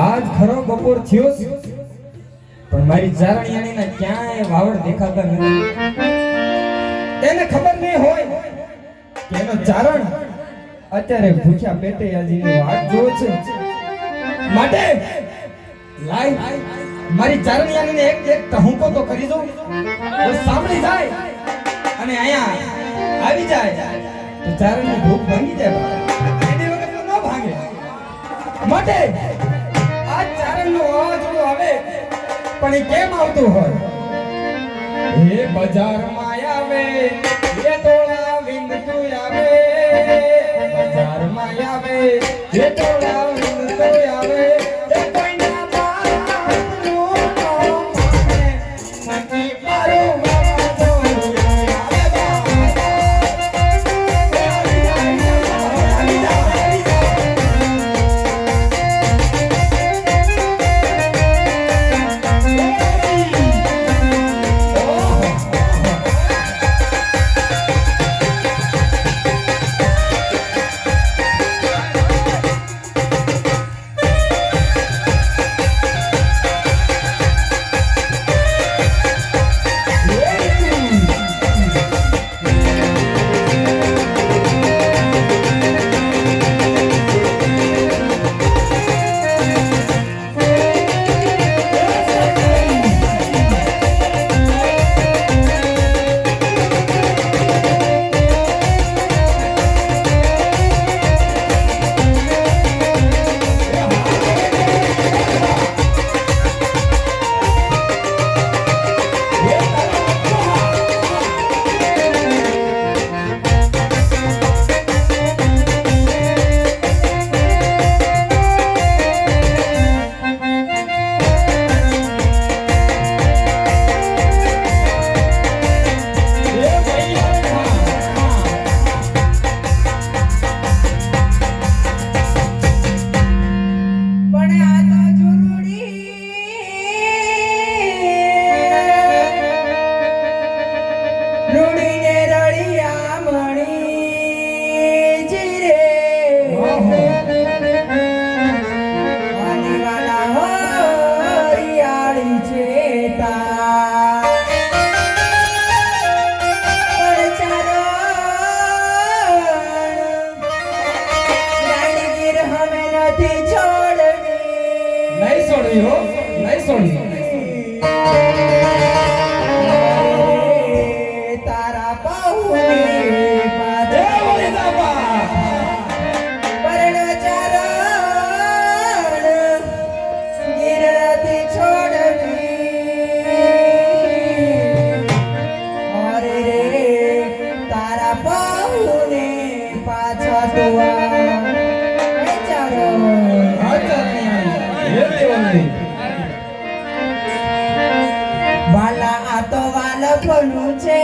આજ ખરો બપોર થયો છે પણ મારી ચારણિયાણીના ક્યાંય વાવડ દેખાતા નથી. એને ખબર નહીં હોય કે એનો ચારણ અત્યારે ભૂખ્યા પેટે આજીની વાટ જોવે છે. માટે લાય મારી ચારણિયાણીને એક ટહુકો તો કરી દઉં તો સાંભળી જાય અને અહીંયા આવી જાય તો ચારણની ભૂખ ભાંગી જાય. એની વગર તો ન ભાગે. માટે આ ચારણનો અવાજ આવે પણ એ કેમ આવતું હોય? એ બજારમાં આવે એ ટોળા વિંદતું આવે, બજારમાં આવે એ ટોળા વિંદતું આવે. વાલા આ તો વાલપણું છે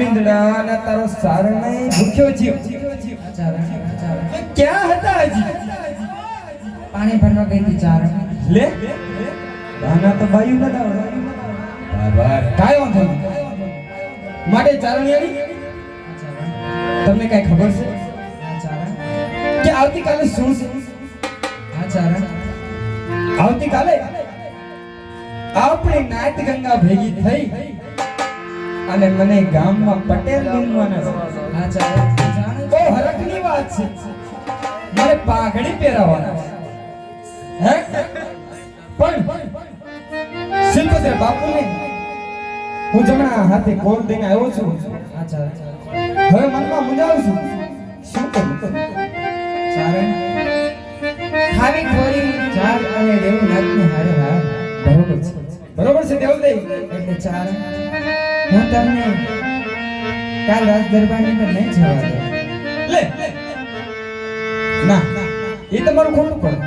ઈંદડાના તારો સારણે ભૂખ્યો જીવ ક્યાં હતા હજી? પાણી ભરવા ગઈ હતી ચારણ. લે દાના તો બાયું બતાવો. બાબા કાયો થયું માટે ચારણિયાની તમને કઈ ખબર છે કે આવતીકાલે શું છે? આવતીકાલે આપણી નાટ ગંગા ભેગી થઈ અને મને ગામમાં પટેલ બનવાના છે. બહુ હરખની વાત છે. મારે પાઘડી પહેરાવવાના છે. હે પણ શિલ્પેશ્વર બાપુને હું જમણા હાથે કોલ દઈને આવ્યો છું. હવે મનમાં મૂંઝાવું છું શું કરું? ચારણ ખાવી ખોરી ચાર અને દેવ નાથની હારે હાર. બરોબર છે દેવદેવ. એટલે ચારણ હું તમને કાલ રાજ દરબારની અંદર નહીં જવા દઉં. લે ના એ તમારું ખોટું પડે.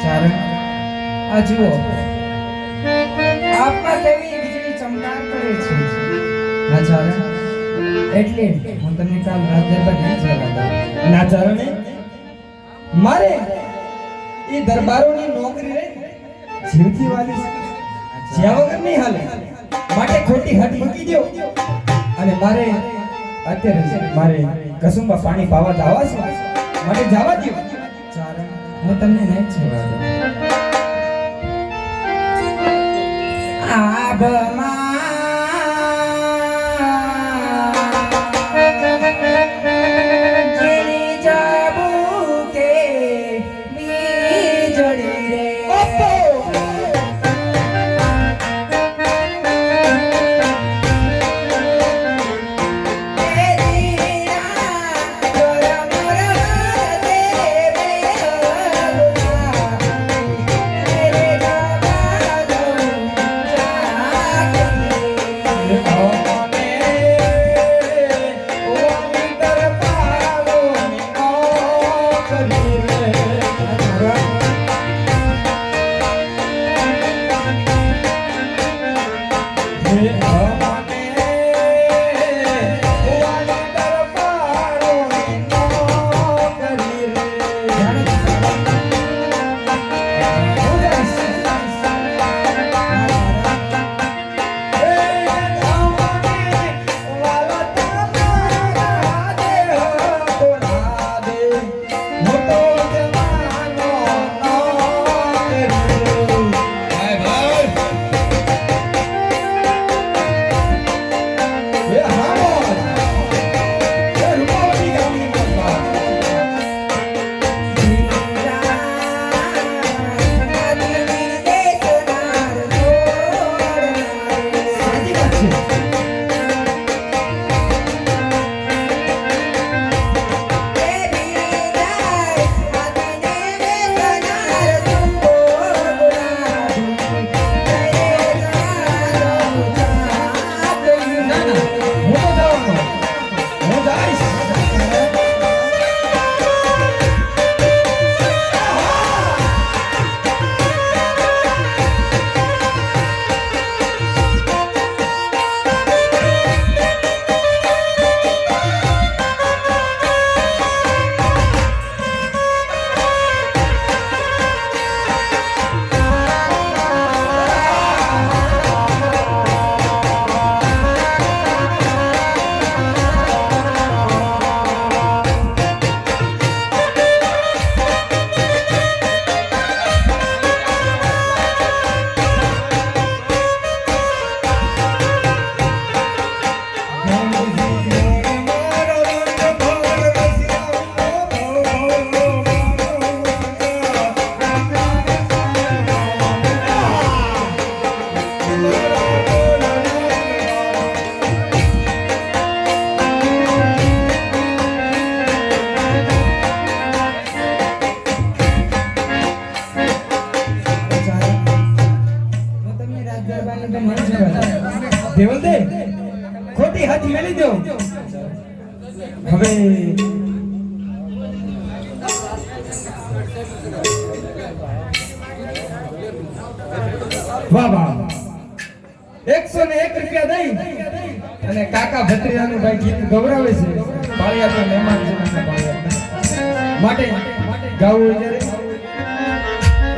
ચારણ આ જુઓ આપમાં કેવી વીજળી ચમકાર કરે છે. હા ચારણ એટલે હું તમને કાલ રાજ દરબાર નહીં જવા દઉં. ના ચારણે મારે એ દરબારોની નોકરી રે જીવથી વાલી છે. જ્યાં વગર નહીં હાલે. માટે ખોટી હટ મૂકી દો અને મારે અત્યારે મારે કસુંબા પાણી પાવા જવા છે. માટે જવા દો. ચારણ હું તમને નહીં જવા દઉં. આબમાં જીણી જાબુ કે વીજળી રે. દેવલદે ખોટી હાથ મેલી દો. હવે વાહ વાહ 101 રૂપિયા દઈ અને કાકા ભત્રીજાનું ભાઈ ગીત ગૌરવે છે પાળિયા તો મહેમાન છે નાના પાળિયા માટે ગાવું જ્યારે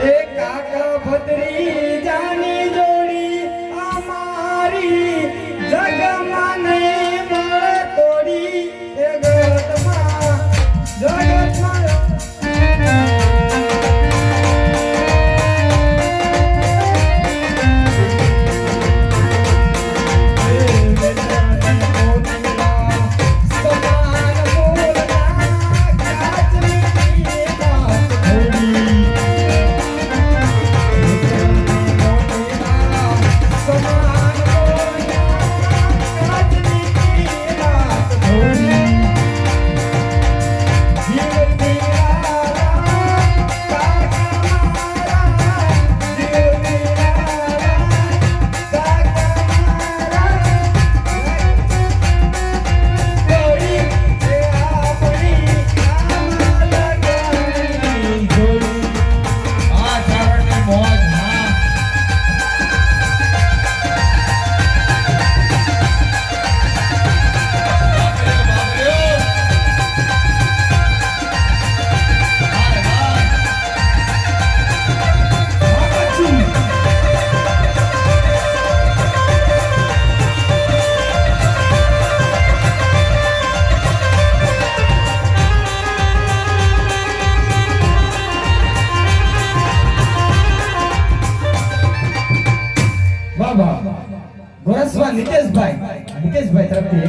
એ કાકા ભત્રીજાની જોડી અમારી જગમાં નહીં મળે તોડી એ જગતમાં વાહ વાહ ગોરસવા નીતેશભાઈ તરફથી